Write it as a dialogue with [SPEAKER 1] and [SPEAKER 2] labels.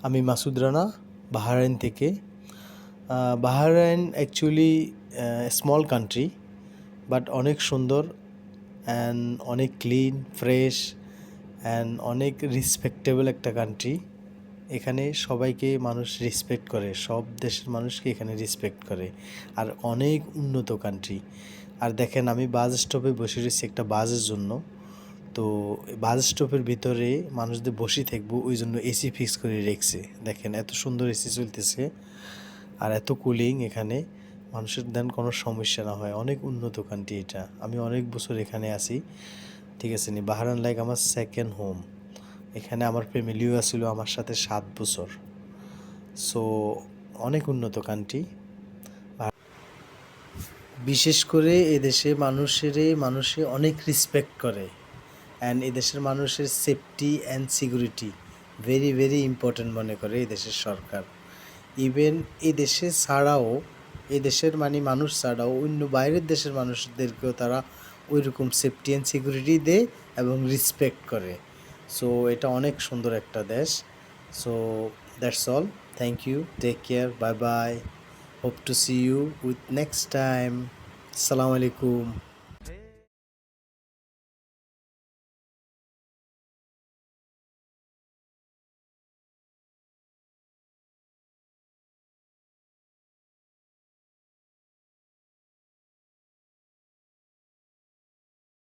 [SPEAKER 1] আমি মাসুদ রানা বাহরাইন থেকে। Bahrain actually small country, but অনেক সুন্দর অ্যান্ড অনেক ক্লিন, ফ্রেশ অ্যান্ড অনেক রেসপেক্টেবল একটা কান্ট্রি। এখানে সবাইকে মানুষ রেসপেক্ট করে, সব দেশের মানুষকে এখানে রেসপেক্ট করে, আর অনেক উন্নত কান্ট্রি। আর দেখেন, আমি বাস স্টপে বসে রয়েছি একটা বাসের জন্য। তো বাস স্টপের ভিতরে মানুষদের বসে থাকবো, ওই জন্য এসি ফিক্স করে রেখেছে। দেখেন এত সুন্দর এসি চলতেছে আর এত কুলিং এখানে, মানুষের দেন কোনো সমস্যা না হয়। অনেক উন্নত কান্ট্রি এটা। আমি অনেক বছর এখানে আছি, ঠিক আছে নি। বাহরাইন লাইক আমার সেকেন্ড হোম। এখানে আমার ফ্যামিলিও আসছিল আমার সাথে 7 বছর। সো অনেক উন্নত কান্ট্রি। বিশেষ করে এদেশে মানুষে অনেক রেসপেক্ট করে, অ্যান্ড এদেশের মানুষের safety and security very very important মনে করে এদেশের সরকার। ইভেন এদেশের মানুষ ছাড়াও অন্য বাইরের দেশের মানুষদেরকেও তারা ওই রকম সেফটি অ্যান্ড সিকিউরিটি দেয় এবং রেসপেক্ট করে। সো এটা অনেক সুন্দর একটা দেশ। So that's all. Thank you, take care, bye bye, hope to see you with next time. আসসালামু আলাইকুম।